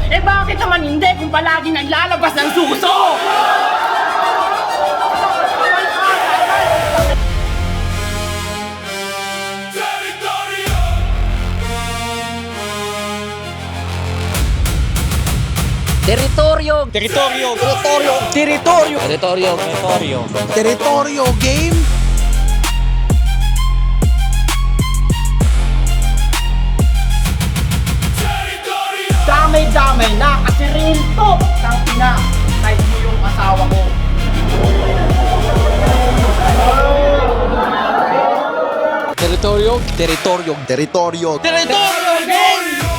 Eh bakit naman hindi kung palagi naglalabas ng suso? Teritoryo! Teritoryo! Teritoryo! Teritoryo! Teritoryo! Teritoryo! Teritoryo game. Damay-damay na kasi real talk. Tangina, type mo yung asawa ko. Teritoryo! Teritoryo! Teritoryo. Teritoryo!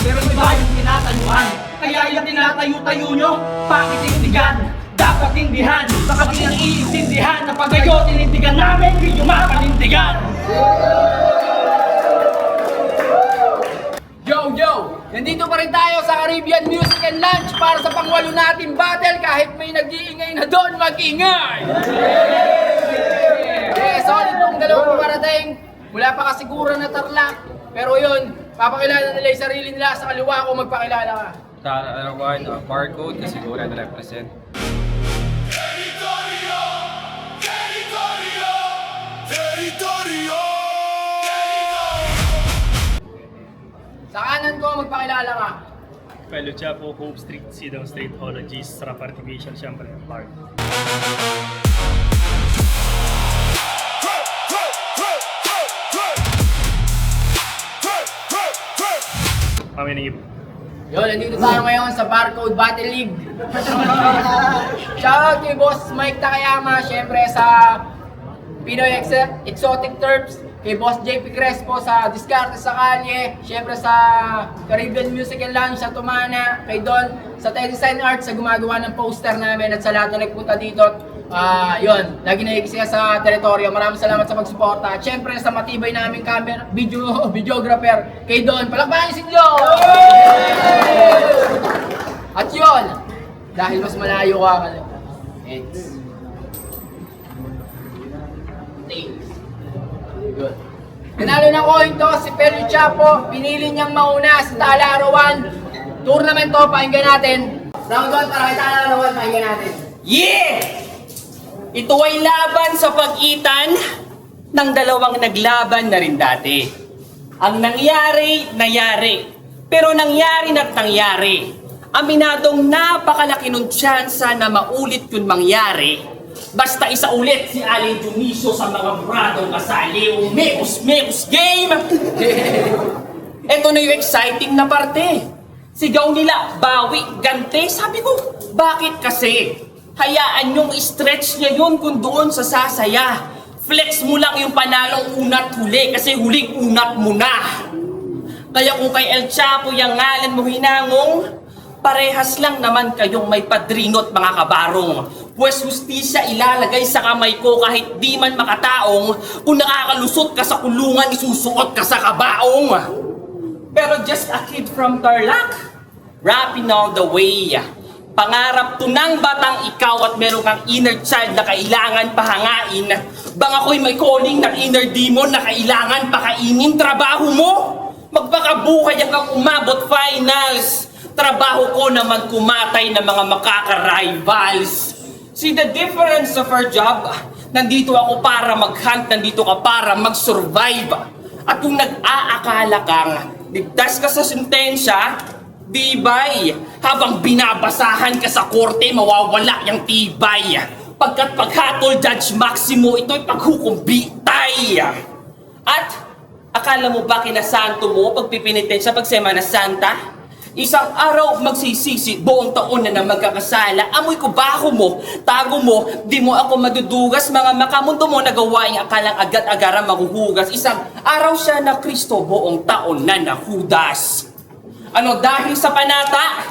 Pero iba yung tinatayuan. Kaya yung tinatayo-tayo nyo, pakitindigan. Dapat tindihan. Baka di nang iintindihan na pag kayo tinindigan namin, hindi nyo mapanindigan. Yo! Nandito pa rin tayo sa Caribbean Music and Lunch para sa pangwalo nating battle kahit may nag-iingay na doon, mag-ingay! Solid tong dalawang parating. Wala pa kasiguro na tarlak. Pero yun, papakilala nila yung sarili nila sa kaliwa ko, magpakilala ka. Tarawan, barcode kasi siguro na represent. Territorio! Territorio! Territorio! Sa kanan ko, magpakilala ka. Fellow Chapo, Hope Street, Sidang Street, Ologies, Rap Artificial, siyempre, Park. Paminigip. Yun, nandito tayo ngayon sa Barcode Battle League. Shoutout kay Boss Mike Takayama, syempre sa Pinoy Exotic Terps, kay Boss JP Crespo sa Diskarte sa Kalye, syempre sa Caribbean Music and Lunch sa Tumana, kay Don sa Design Arts sa gumagawa ng poster namin at sa lahat na nagpunta dito. Yun, lagi naigisi ka sa teritoryo. Maraming salamat sa pagsuporta. At syempre sa matibay naming camera, videographer, kay Don. Palakpakan niyo si Don! At yun, dahil mas malayo ka, it's good. Nanalo ng coin to si Fellow Chapo. Pinili niyang mauna sa Talarawan. Tournament to, pakinggan natin. Round 1 para kay Talarawan, pakinggan natin. Yeah! Ito ay laban sa pagitan ng dalawang naglaban na rin dati. Ang nangyari. Pero nangyari na't nangyari. Aminadong napakalaki ng tsansa na maulit yun mangyari. Basta isa ulit si Aling Dionisio sa mga buradong kasali. Mekus game! Ito na yung exciting na parte. Sigaw nila, bawi, gante. Sabi ko, bakit kasi? Hayaan yung stretch niya yun kung doon sa sasaya. Flex mo lang yung panalong unat huli kasi huling unat mo na. Kaya kung kay El Chapo yung ngalan mo hinangong, parehas lang naman kayong may padrinot mga kabarong. Pwes hustisya ilalagay sa kamay ko kahit di man makataong. Kung nakakalusot ka sa kulungan, isusuot ka sa kabaong. Pero just a kid from Tarlac, rapping all the way. Pangarap to ng batang ikaw at meron kang inner child na kailangan pahangain. Bang ako'y may calling ng inner demon na kailangan pakainin trabaho mo? Magpakabuhay hanggang umabot finals. Trabaho ko naman kumatay ng mga makaka-rivals. See the difference of our job? Nandito ako para mag-hunt, nandito ka para mag-survive. At kung nag-aakala kang ligtas ka sa sentensya, di ba'y habang binabasahan ka sa korte, mawawala yung tibay. Pagkat paghatol, Judge Maximo, ito'y paghukumbitay. At akala mo ba kinasanto mo pagpipinitensya pag Semana Santa? Isang araw magsisisi, buong taon na magkakasala. Amoy ko baho mo, tago mo, di mo ako madudugas. Mga makamundo mo nagawaing akalang agad-agaran maguhugas. Isang araw siya na Kristo, buong taon na nahudas. Ano dahil sa panata?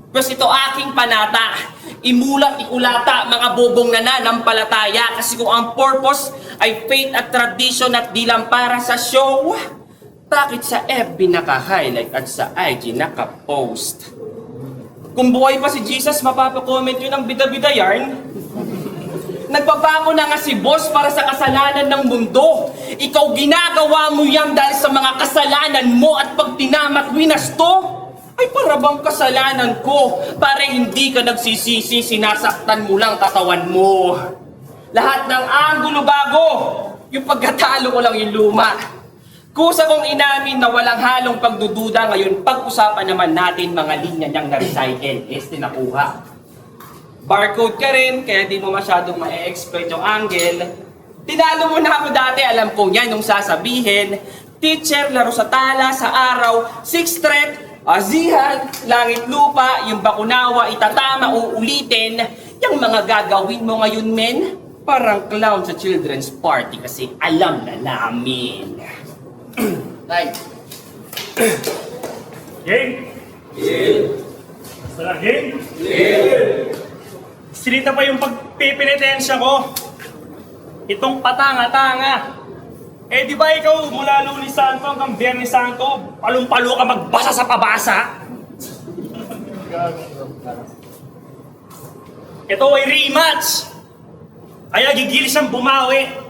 Pues ito aking panata. Imulat, ikulata, mga bobong nananampalataya. Kasi kung ang purpose ay faith at tradition at di lang para sa show, Bakit sa FB naka-highlight at sa IG naka-post? Kung buhay pa si Jesus, mapapacomment yun ang bida-bida yarn. Nagbabago na nga si boss para sa kasalanan ng mundo. Ikaw ginagawa mo yan dahil sa mga kasalanan mo at pag tinamat winasto, ay para bang kasalanan ko? Para hindi ka nagsisisi, sinasaktan mo lang katawan mo. Lahat ng anggulo bago, yung pagkatalo ko lang yung luma. Kusa kong inamin na walang halong pagdududa ngayon, pag-usapan naman natin mga linya niyang na-recycle, nakuha. Barcode ka rin, kaya di mo masyadong ma-exploit yung angle. Tinalo mo na ako dati, alam kong yan yung sasabihin. Teacher, laro sa tala, sa araw, 6 threat, azihan, langit lupa, yung bakunawa, itatama, uulitin. Yung mga gagawin mo ngayon, men, parang clown sa children's party kasi alam na namin. Tay. Game? Basta lang, game? Sinita pa yung pagpipinitensya ko. Itong patanga-tanga. Eh di ba ikaw mula Lunes Santo hanggang Biyernes Santo, palong-palo ka magbasa sa pabasa? Ito ay rematch. Kaya gigilis siyang bumawi.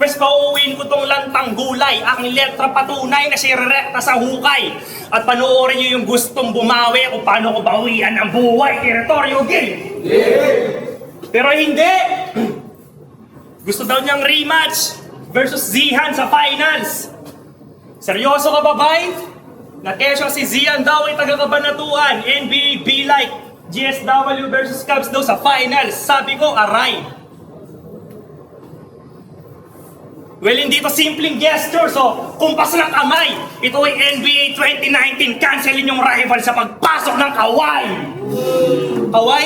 Pwes pauuwiin ko tong lantang gulay, aking letra patunay na sirerekta sa hukay. At panoorin niyo yung gustong bumawi kung paano ko bawian ang buhay, Territorio Game! Pero hindi! Gusto daw niyang rematch versus Zihan sa finals. Seryoso ka ba, bay? Na kesyo si Zihan daw ay taga-Kabanatuan, NBA B-like, GSW versus Cubs daw sa finals. Sabi ko, aray. Well, hindi ito simpleng gesture, so kumpas ng kamay. Ito ay NBA 2019, cancelin yung rival sa pagpasok ng Kawhi. Kawhi,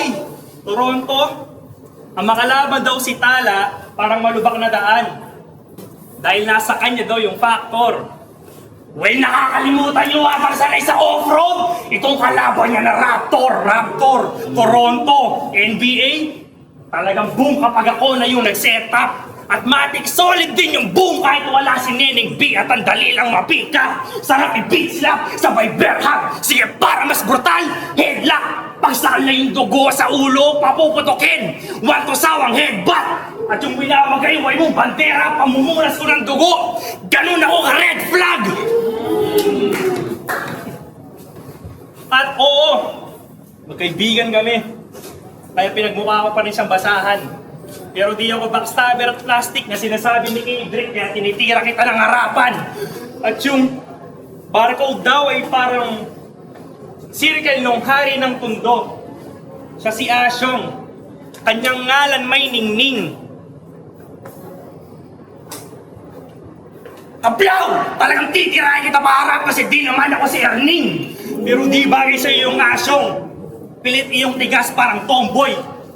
Toronto, ang makalaban daw si Tala, parang malubak na daan. Dahil nasa kanya daw yung factor. Well, nakakalimutan nyo habang sanay sa off-road. Itong kalaban niya na Raptor, Toronto, NBA. Talagang boom kapag ako na yung nag-setup. At matik solid din yung boom kahit wala si Neneng B at ang dali lang mapika. Sarap i-beat slap, sabay bear hug. Sige, para mas brutal, headlock. Pagsakal na yung dugo sa ulo, papuputokin. Wantusawang headbutt. At yung winawagayway mong bandera, pamumunas ko ng dugo. Ganun ako ka-red flag. At oo, magkaibigan kami. Kaya pinagmukha ko pa rin siyang basahan. Pero di ako backstabber at plastic na sinasabi ni Kendrick kaya tinitira kita ng harapan. At yung barcode daw ay parang circle ng hari ng tundo. Siya si Asyong. Kanyang ngalan may ningning. Kablaw! Talagang titirahin kita paharap kasi di naman ako si Erning. Pero di bagay sa iyo yung Asyong. Pilit iyong tigas parang tomboy.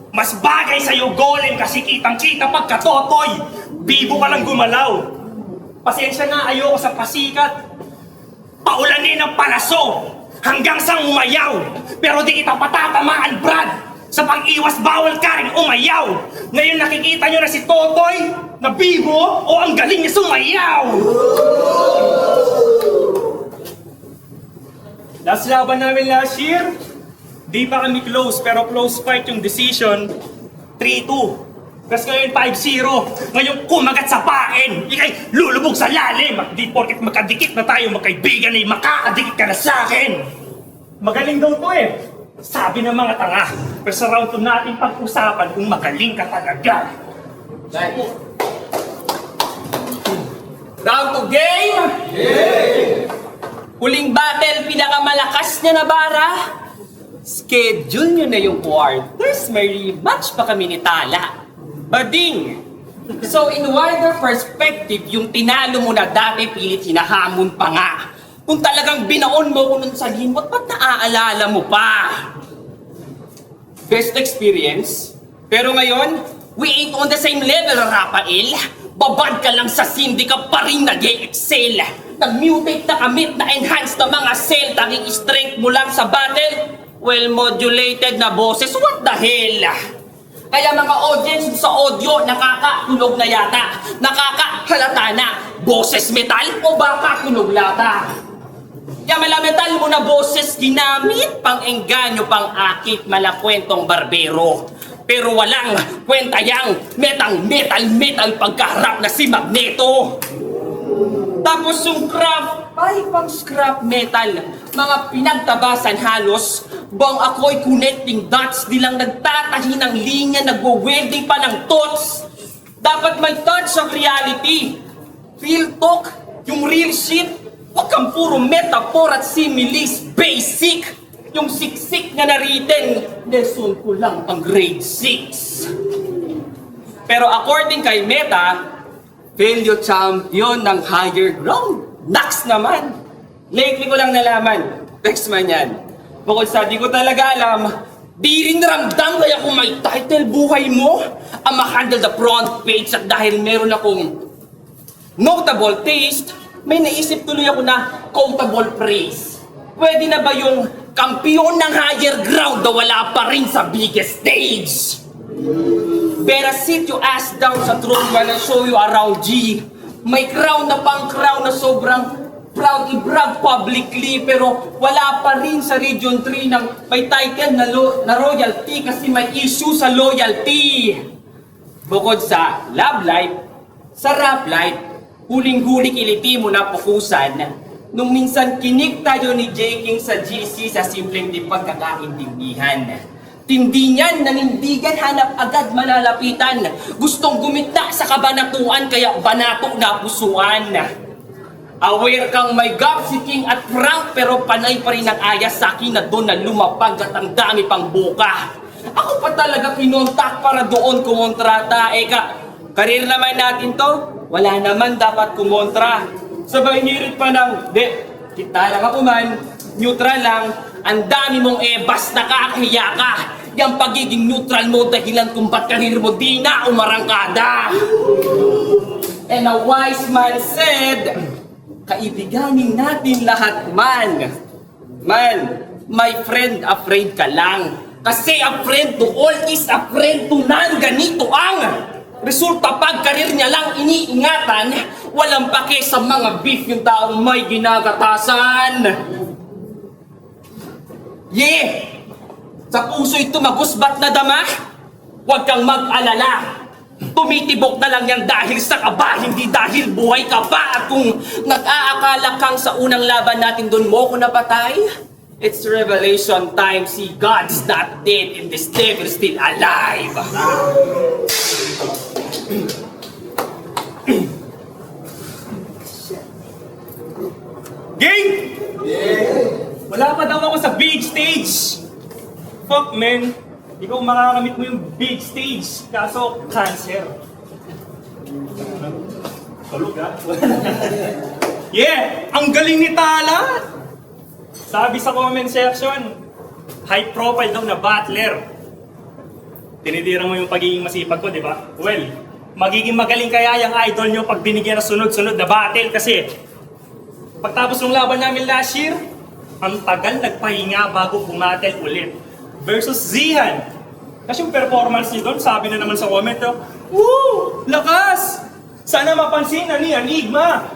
Mas bagay sa'yo golem kasi kitang-kita pagkatotoy. Bibo ka lang gumalaw. Pasensya na, ayoko sa pasikat. Paulanin ng palaso hanggang sa umayaw. Pero di kita patatamaan, Brad. Sa pag-iwas bawal ka rin umayaw. Ngayon nakikita nyo na si Totoy na bibo o ang galing niya sumayaw. Last laban namin last year, di pa kami close, pero close fight yung decision, 3-2. Tapos ngayon 5-0. Ngayon kumagat sa pain, ikay lulubog sa lalim. Di porket magkadikit na tayo magkaibigan ay makakadikit ka na sa akin. Magaling daw to eh. Sabi ng mga tanga. Pero sa round 2 natin pag-usapan kung magaling ka talaga. Round 2 game! Huling battle, pinakamalakas niya na bara. Schedule nyo na yung quarters, may rematch pa kami ni Tala. Bading! So in wider perspective, yung tinalo mo na dati pilit hinahamon pa nga. Kung talagang binaon mo ko nun sa limot, ba't naaalala mo pa? Best experience? Pero ngayon, we ain't on the same level, Rafael. Babad ka lang sa sim, di ka pa rin nag-e-excel. Nag-mutate na kamit na enhance na mga cell, tanging strength mo lang sa battle. Well-modulated na boses, what the hell? Kaya mga audience sa audio, nakakatulog na yata, nakakahalata na. boses metal o baka tunog lata? Yamala metal mo na boses ginamit pang engganyo pang akit malakwentong barbero. Pero walang kwenta yang metal pagkaharap na si Magneto. Tapos yung craft ay pang scrap metal. Mga pinagtabasan halos. Bang ako'y connecting dots, di lang nagtatahi ng linya, nagwo-welding pa ng tots. Dapat may touch of reality. Real talk, yung real shit. Huwag kang puro metaphor at similes, basic. Yung siksik na naritten, lesson ko lang ang grade 6. Pero according kay Meta, failure champion ng higher ground. Nax naman. Lately ko lang nalaman. Text man yan. Bukod sa di ko talaga alam, di rin ramdam kaya kung may title buhay mo, ang makandal the front page at dahil meron akong notable taste, may naisip tuloy ako na quotable praise. Pwede na ba yung kampiyon ng higher ground na wala pa rin sa biggest stage? Better sit your ass down sa throne while I show you around G. May crown na pang crown na sobrang proud i-brag publicly pero wala pa rin sa Region 3 ng may title na royalty kasi may issue sa loyalty. Bukod sa love life, sa rap life, huling-huli kiliti mo na pukusan. Nung minsan kinig tayo ni J. King sa GC sa simpleng di pagkakaintindihan. Tindi niyan, nanindigan, hanap agad malalapitan. Gustong gumitna sa kabanatuan, kaya banato na pusuan. Aware kang may gap si King at Frank, pero panay pa rin ang ayas sa akin na doon na lumapag at ang dami pang buka. Ako pa talaga pinontak para doon kumontrata. Karir naman natin to, wala naman dapat kumontra. Sabay nirit pa ng, kita lang ako man, neutral lang, ang dami mong ebas, nakakahiya ka. Yung pagiging neutral mo dahilan kung ba't karir mo di na umarangkada. And a wise man said, kaibiganin natin lahat man. Man, my friend, afraid ka lang. Kasi a friend to all is a friend to none. Ganito ang resulta pag karir niya lang iniingatan, walang pake sa mga beef yung taong may ginagatasan. Sa puso ito magusbat na dama, huwag kang mag-alala. Tumitibok na lang yan dahil sa kaba, hindi dahil buhay ka pa. At kung nag-aakala kang sa unang laban natin doon mo ko napatay, it's revelation time. See, God's not dead and this devil is still alive. Gang! Wala pa daw ako sa big stage. Fuck man, ikaw makakamit mo yung big stage. Kaso, cancer. Tulog ha? Ang galing ni Tala! Sabi sa comment section, high profile daw na battler. Tinitira mo yung pagiging masipag ko, di ba? Well, magiging magaling kaya yung idol nyo pag binigyan na sunod-sunod na battle kasi pagtapos ng laban namin last year, ang tagal nagpahinga bago bumatel ulit. Versus Zihan. Kasi yung performance niya doon, sabi na naman sa comment, woo! Lakas! Sana mapansin na ni Enigma.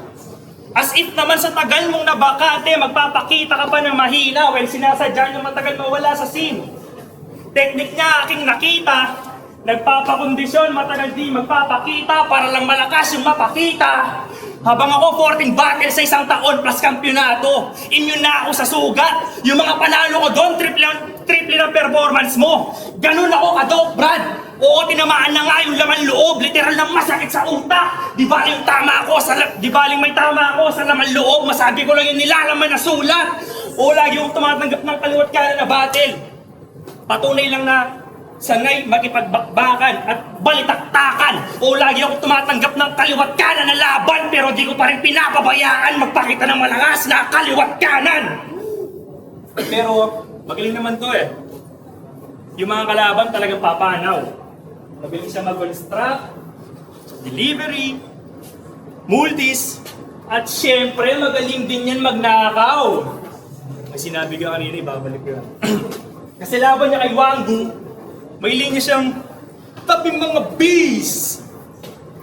As if naman sa tagal mong nabakate, magpapakita ka pa ng mahina when sinasadya nyo matagal mawala sa scene. Teknik niya aking nakita, nagpapakondisyon, matagal di magpapakita para lang malakas yung mapakita. Habang ako 14 battles sa isang taon plus kampyonato, immune na ako sa sugat. Yung mga panalo ko doon, triple ng performance mo. Ganun ako kadok, Brad. Oo, tinamaan na nga yung laman loob, literal na masakit sa utak. Di ba yung tama ako di baling may tama ako sa laman loob, masabi ko lang yung nilalaman na sulat. O lagi akong tumatanggap ng kaliwat kanan na battle. Patunay lang na sanay makipagbakbakan at balitaktakan. O lagi ako tumatanggap ng kaliwat kanan na laban pero di ko pa rin pinapabayaan magpakita ng malakas na kaliwat kanan. Pero magaling naman to eh. Yung mga kalaban talagang papanaw. Magaling siya mag-construct, delivery, multis, at syempre magaling din yan magnakaw. May sinabi ka kanina, ibabalik ko yan. Kasi laban niya kay Wanggu, may linya siyang tabing mga bees.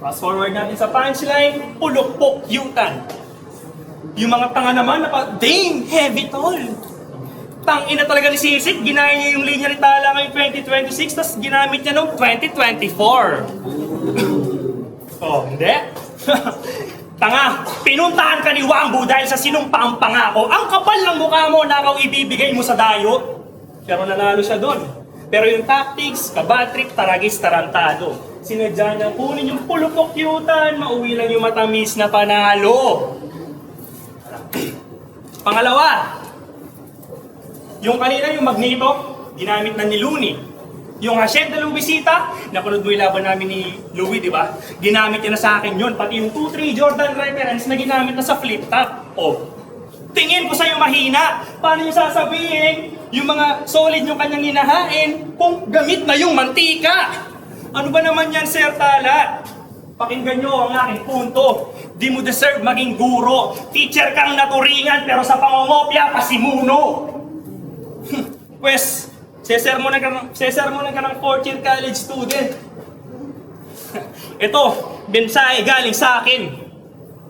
Fast forward natin sa punchline, pulok-pok yutan. Yung mga tanga naman, dang, heavy tol. Tangina talaga ni Sisik, ginaya niya yung linya ni Tala ngayong 2026, tapos ginamit niya noong 2024. Oh, hindi? Tanga, pinuntahan ka ni Wambu dahil sa sinumpaang pangako. Ang kapal ng mukha mo na kung ibibigay mo sa dayo. Pero nanalo siya doon. Pero yung tactics, kabatrip, taragis, tarantado. Sinadya niya kunin yung pulupok yutan, mauwi lang yung matamis na panalo. Pangalawa, yung kanina yung Magneto, ginamit na ni Looney. Yung Hashem de Luisita, napanood mo yung laban namin ni Louie, di ba? Ginamit niya na sa akin yun, pati yung 2-3 Jordan reference na ginamit na sa flip top. Oh, tingin ko sa'yo mahina. Paano niyo sasabihin yung mga solid yung kanyang hinahain kung gamit na yung mantika? Ano ba naman yan, Sir Tala? Pakinggan nyo ang aking punto. Di mo deserve maging guro. Teacher kang naturingan pero sa pangongopya pasimuno. Pues, sesermonan ka ng fourth year college student. Ito, mensahe galing sa akin.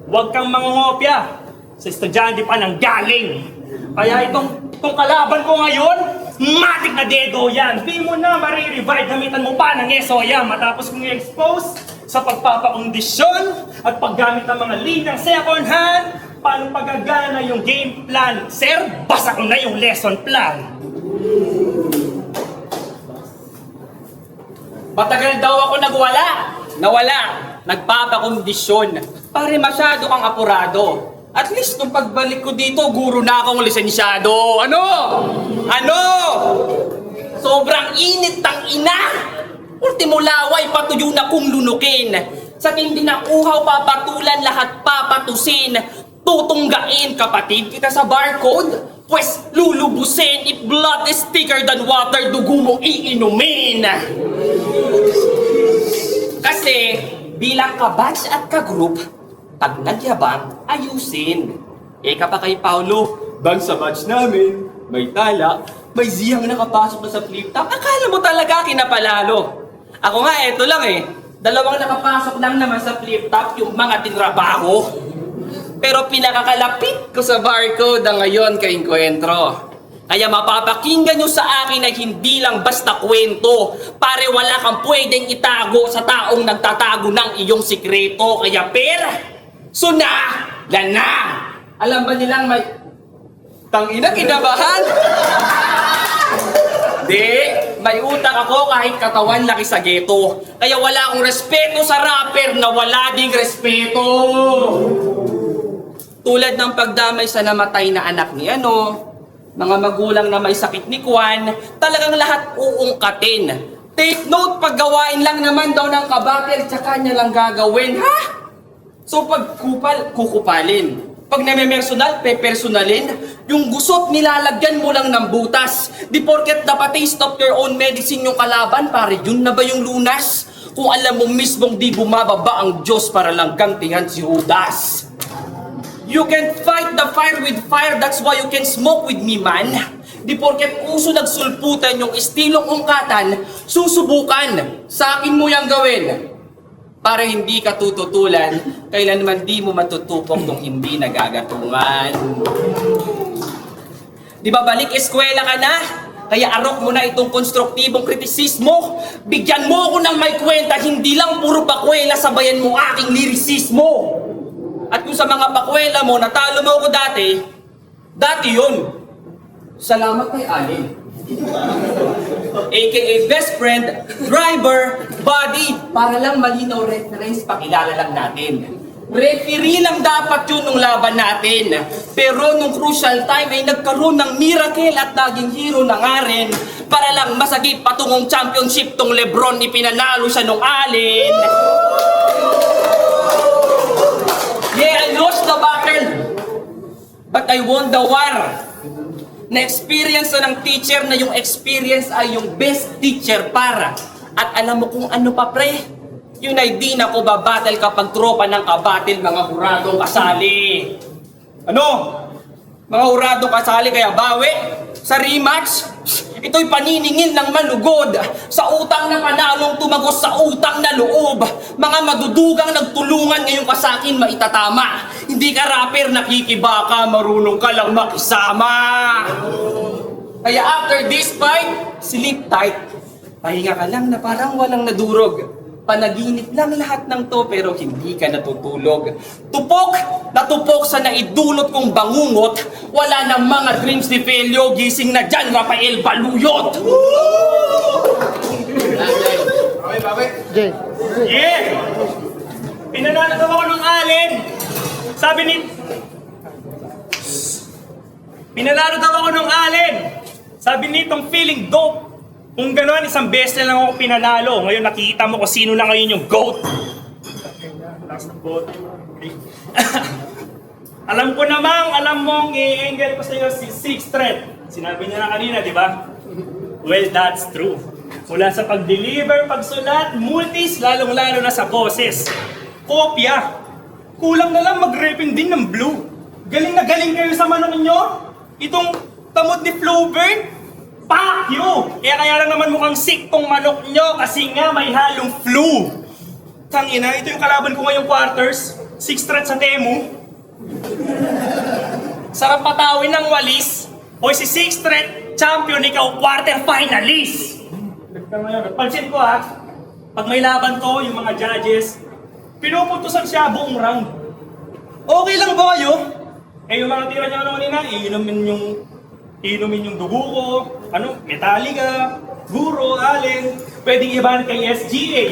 Huwag kang mangongopya sa estudyante pa ng galing. Kaya itong kalaban ko ngayon, matik na dedo yan. Di mo na marirevive, gamitan mo pa ng SOYA matapos kong i-expose sa pagpapakondisyon at paggamit ng mga linyang second hand. Paano pagagana yung game plan? Sir, basa ko na yung lesson plan. Matagal daw ako nawala, nagpapakondisyon. Pare masyado kang apurado. At least nung pagbalik ko dito, guro na akong lisensyado. Ano? Sobrang init ng ina! Ultimo laway, patuyo na kung lunukin. Sa tindi ng uhaw, papatulan, lahat papatusin. Tutunggain, kapatid kita sa barcode. Pues lulubusin, if blood is thicker than water, dugo mo iinumin. Kasi bilang kabatch at kagroup, pag nagyabang, ayusin. Eka pa kay Paulo, bang sa batch namin, may Tala, may Ziyang nakapasok na sa flip top. Akala mo talaga kinapalalo. Ako nga, eto lang eh. 2 nakapasok lang naman sa flip top, yung mga tinrabaho. Pero pinakakalapit ko sa barcode ang ngayon kay Encuentro. Kaya mapapakinggan nyo sa akin ay hindi lang basta kwento. Pare wala kang pwedeng itago sa taong nagtatago ng iyong sikreto. Kaya suna, lana. Alam ba nilang may... Tangina, kinabahan? Di, may utak ako kahit katawan laki sa geto. Kaya wala akong respeto sa rapper na wala ding respeto. Tulad ng pagdamay sa namatay na anak ni mga magulang na may sakit ni Kwan, talagang lahat uungkatin. Take note, paggawain lang naman daw ng kabatil, tsaka niya lang gagawin, ha? So pag kukupalin. Pag namemersonal, pepersonalin. Yung gusot, nilalagyan mo lang ng butas. Di porket dapat stop your own medicine yung kalaban, pare, yun na ba yung lunas? Kung alam mo mismong di bumababa ang Diyos para lang gantihan si Judas. You can fight the fire with fire, that's why you can smoke with me, man. Di porket uso nagsulputan yung estilong ungkatan, susubukan. Sa akin mo yung gawin. Para hindi ka tututulan, kailanman di mo matutupok kung hindi nagagatungan. Di ba balik eskwela ka na? Kaya arok mo na itong konstruktibong kritisismo. Bigyan mo ako ng may kwenta, hindi lang puro pakwela, sabayan mo aking lirisismo. At kung sa mga pakwela mo, natalo mo ako dati yun. Salamat kay Alin. AKA best friend, driver, buddy. Para lang malinaw reference, pakilala lang natin. Referee lang dapat yun nung laban natin. Pero nung crucial time ay nagkaroon ng miracle at naging hero na nga rin. Para lang masagip patungong championship tong Lebron, ipinanalo siya nung Alin. Yeah, I lost the battle, but I won the war. Na-experience na ng teacher na yung experience ay yung best teacher para. At alam mo kung ano pa pre? Yun ay di na ko babattle kapag tropa ng kabatil mga huradong kasali. Ano? Mga huradong kasali kaya bawi? Sa rematch? Ito'y paniningil ng manugod. Sa utang na panalong tumagos sa utang na loob. Mga madudugang nagtulungan ngayong kasakin maitatama. Hindi ka rapper, nakikibaka, marunong ka lang makisama. Kaya after this fight, sleep tight. Pahinga ka lang na parang walang nadurog. Panaginip lang lahat ng to pero hindi ka natutulog. Tupok na tupok sa naidulot kong bangungot. Wala na mga dreams ni Felio. Gising na dyan, Rafael Baluyot. Yeah! Pinanalo daw ako ng alin. Sabi ni... Pinanalo daw ako ng alin. Sabi nitong feeling dope. Kung gano'n, isang beses na lang ako pinanalo. Ngayon nakita mo kung sino na ngayon yung GOAT. Last na GOAT. Alam ko namang, alam mong i-angle ko sa iyo si Sixth Threat. Sinabi niya na kanina, di ba? Well, that's true. Mula sa pag-deliver, pagsulat, multis, lalong-lalo na sa boses. Kopya. Kulang na lang mag-rapping din ng blue. Galing na galing kayo sa manok nyo. Itong tamod ni Flowbird. Fuck you! Kaya lang naman mukhang sick tong manok nyo kasi nga may halong flu. Tangina, ito yung kalaban ko ngayong quarters. Sixth Threat sa Temu. Sarap patawin ng walis. Hoy, si Sixth Threat, champion, ikaw quarter finalist. Pansin ko ha, pag may laban to, yung mga judges, pinuputusan siya buong round. Okay lang ba kayo? Eh yung mga tira niya kanina, inumin yung dugo ko, Metallica, Guro, Allen, pwedeng iban kay SGA,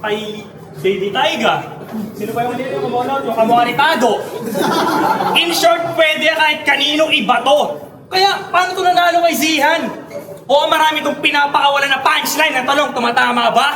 kay Baby Taiga. Sino pa yung kanina yung kumonot? Yung Kamuaritado. In short, pwede kahit kanino iba to. Kaya, paano ito nanalo kay Zihan? Oo, marami itong pinapakawalan na punchline na tanong, tumatama ba?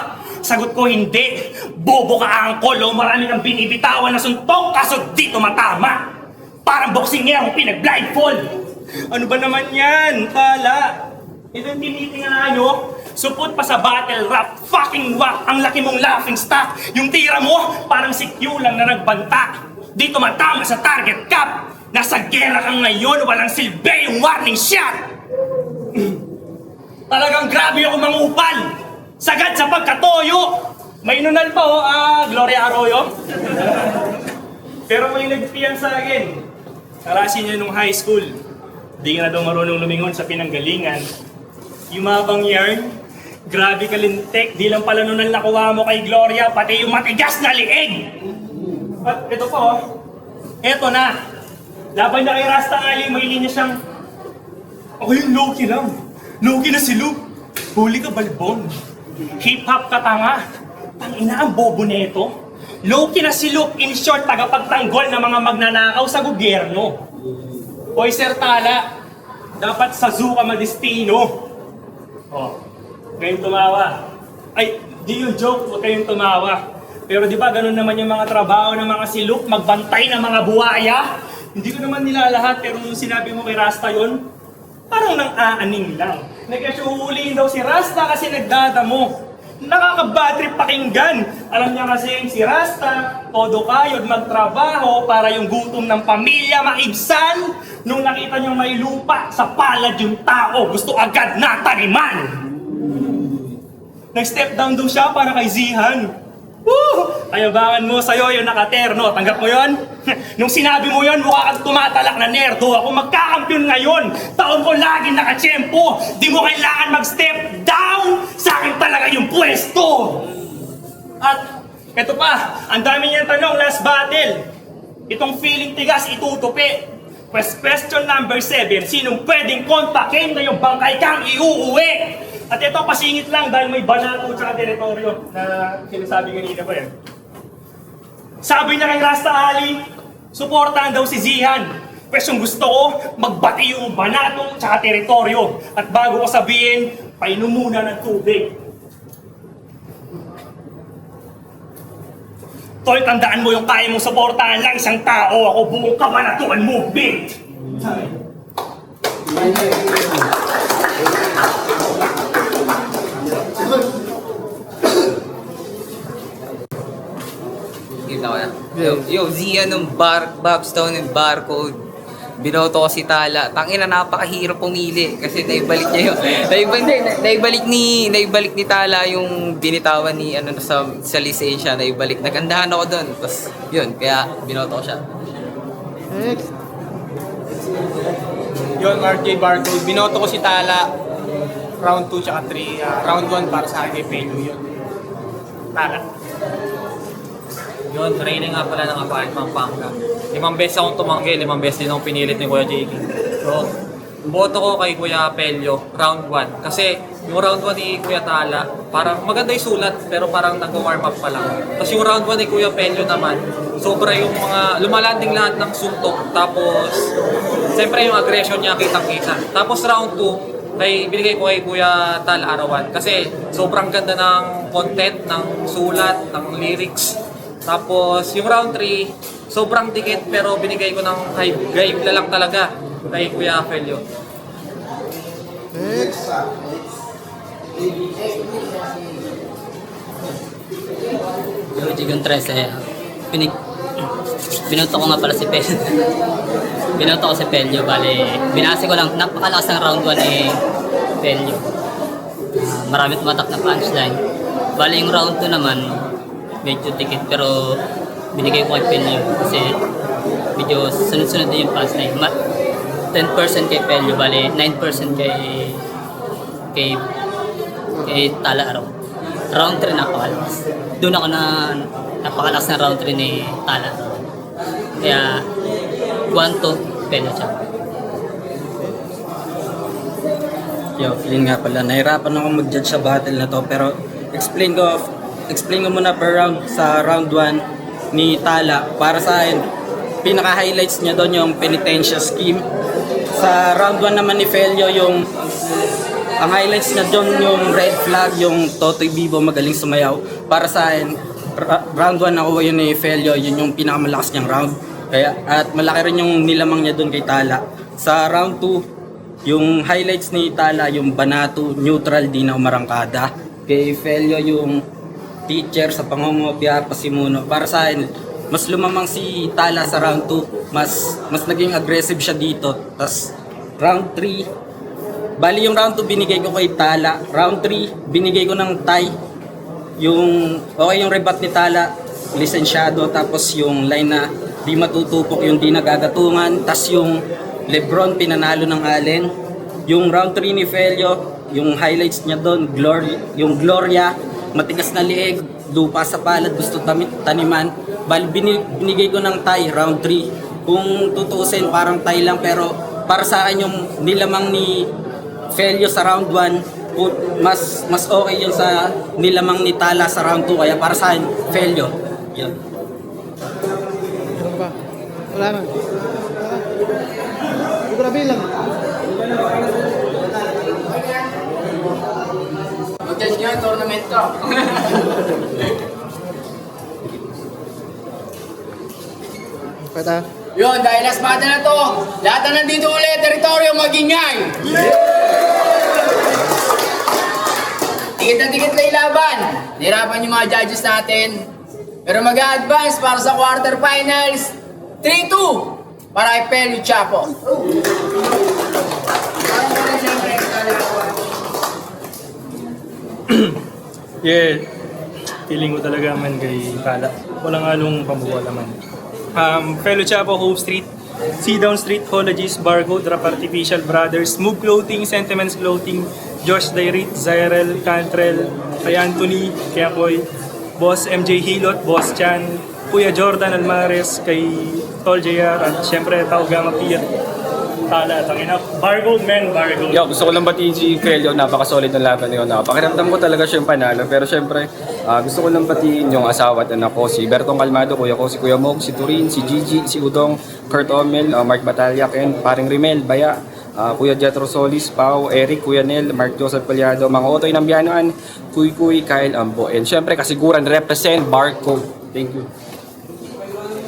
Sagot ko, hindi. Bobo ka, angkol, o marami kang binibitawan na suntok, kaso di tumatama. Parang boxing niya akong pinag-blindfold. Ano ba naman yan? Pala. Ito yung tinitingnan nyo. Supot pa sa battle rap. Fucking whack. Ang laki mong laughing stock. Yung tira mo, parang si Q lang na nagbanta. Di tumatama sa target cap. Nasa gera kang ngayon, walang silbi yung warning shot. Talagang grabe ako mangupal. Sagad sa pagkatoyo. May nunal pa Gloria Arroyo. Pero may nagpiyan sa akin. Karasin niya nung high school. Di ka na daw marunong lumingon sa pinanggalingan. Yumabang yarn, grabe ka lintek, di lang pala nunal nakuha mo kay Gloria, pati yung matigas na liig! At ito po, eto na. Laban niya kay Rasta Ali, may linya siyang, ako yung Loki lang. Loki na si Luke. Huli ka balbon. Hip-hop ka tanga. Tangina ang bobo neto. Loki na si Luke, in short, tagapagtanggol ng mga magnanakaw sa gobyerno. Hoy, Sir Tala, dapat sa zoo ka madestino. Oh, kayong tumawa. Ay, di yung joke, huwag kayong tumawa. Pero di ba ganun naman yung mga trabaho ng mga siluk, magbantay ng mga buwaya? Hindi ko naman nila lahat, pero nung sinabi mo kay Rasta yun, parang nang-aaning lang. Nagkasuhuliin daw si Rasta kasi nagdadamo. Nakaka-bad trip pakinggan. Alam niya kasi si Rasta, todo kayod magtrabaho para yung gutom ng pamilya maibsan. Nung nakita niyang may lupa sa palad yung tao, gusto agad na taniman. Nag-step down daw siya para kay Zihan. Woo! Ayabangan mo sa'yo yung nakaterno. Tanggap mo yon? Nung sinabi mo yon, mukha kang tumatalak na nerdo. Ako magkakampiyon ngayon. Taon ko laging nakachempo. Di mo kailangan mag-step down. Sa akin talaga yung pwesto. At eto pa, ang dami niyang tanong last battle. Itong feeling tigas itutupi. Question number 7, sinong pwedeng kontakin na yung bangkay kang iuuwi? At ito, pasingit lang dahil may banato at teritoryo na sinasabi kanina pa yan. Sabi niya kay Rasta Ali, suportahan daw si Zihan. Pwes yung gusto ko, magbati yung banato at teritoryo. At bago ko sabihin, painom muna ng tubig. Tol, tandaan mo yung kaya mong suportahan lang isang tao. Ako buong kabanatuan movement. Kita ko na. Yo, Zia ng Boxtown and Barcode. binoto ko si Tala. Tangina, napakahirap pumili kasi naibalik niya yun. Naibalik ni Tala yung binitawan ni ano sa lisensya, naibalik. Nagandahan ako doon. Tapos yun, kaya binoto ko siya. Yun, RJ Barcode. Binoto ko si Tala. Round 2 tsaka 3. Round 1 para sa akin kay Pelu yun. Tala. Yun, training nga pala ng Aparit Pampanga. 5 beses akong tumanggi, 5 beses din akong pinilit ni Kuya JK. So, boto ko kay Kuya Pelio, round 1. Kasi yung round 1 ni Kuya Tala, parang maganda yung sulat, pero parang nag-warm up pa lang. Tapos yung round 1 ni Kuya Pelio naman, sobra yung mga lumalanding lahat ng suntok. Tapos, siyempre yung aggression niya kitang-kita. Tapos round 2, binigay ko kay Kuya Tala arawan. Kasi sobrang ganda ng content, ng sulat, ng lyrics. Tapos yung round 3, sobrang dikit pero binigay ko ng high lang talaga kay Kuya Felio. Yung Jigon 13, binoto ko nga pala si Pelio. Binoto ko si Pelio, bali, binasi ko lang, napakalakas ng round 1 ni Pelio. Marami tumatak na punchline. Bali yung round 2 naman, medyo tikit pero binigay ko kay Pelio kasi medyo sunod-sunod din yung punchline. 10% kay Pelio, bali 9% kay Tala Araw. Round 3 napakalakas. Doon ako na napakalakas na round 3 ni Tala. Kaya 1-2 Pelio siya. Yo, feeling nga pala, nahirapan ako mag-judge sa battle na to pero explain ko muna per round. Sa round 1 ni Tala, para sa akin pinaka-highlights niya doon yung penitential scheme. Sa round 1 naman ni Felio, yung ang highlights niya doon yung red flag, yung Totoy Bibo magaling sumayaw. Para sa akin, round 1 ako yun ni Felio, yun yung pinakamalakas niyang round. Kaya, at malaki rin yung nilamang niya doon kay Tala. Sa round 2, yung highlights ni Tala, yung Banato, neutral, di na umarangkada. Kay Felio, yung teacher sa pangungopia, pasimuno. Para sa akin, mas lumamang si Tala sa round 2. Mas naging aggressive siya dito. Tapos, round 3, bali yung round 2 binigay ko kay Tala. Round 3, binigay ko ng tie. Okay yung rebat ni Tala, lisensyado. Tapos yung line na di matutupok, yung di nagagatungan. Tapos yung Lebron pinanalo ng Allen. Yung round 3 ni Felio, yung highlights niya doon, yung Gloria, matigas na lieg, lupa sa palad, gusto taniman. Bali binigay ko ng tie, round 3. Kung tutuusin, parang tie lang, pero para sa akin yung nilamang ni Felio sa round 1, mas okay yun sa nilamang ni Tala sa round 2. Kaya para sa akin, Felio. Yun. Wala na. Grabe lang. Mag-judge nyo ang tournament to. Pwede. Yun, dahil last battle na to, lahat na nandito ulit, teritoryo magingay! Tikit na tikit na ilaban. Nahirapan yung mga judges natin. Pero mag-a-advance para sa quarterfinals. 3-2 para kay Pelio Chapo. Yeah, feeling ko talaga man kay Tala. Walang halong pamuwala man. Fellow Chapo, Home Street, C-Down Street, Hologies, Barcode, Rap Artificial Brothers, Move Clothing, Sentiments Clothing, Josh Dairit, Zyrel, Cantrell, kay Anthony, kay Akoy, Boss MJ Hilot, Boss Chan, Kuya Jordan Almares, kay Tol JR, at syempre Tao Gama Pier. Tala, tangina. Barcode, man, Barcode. Yo, gusto ko lang batiin si Felio, napaka-solid ng laban niyo. Pakiramdam ko talaga siya yung panalo, pero syempre, gusto ko lang batiin yung asawa at anak ko, si Bertong Calmado, kuya ko, si Kuya Mog, si Turin, si Gigi, si Udong, Kurt Omel, Mark Batalya, Ken, Paring Rimel, Baya, Kuya Jetro Solis, Pau, Eric, Kuya Nel, Mark Joseph Palyado, mga Otoy ng Bianoan, Kuy, Kyle Ambo, and syempre kasiguran represent Barcode. Thank you.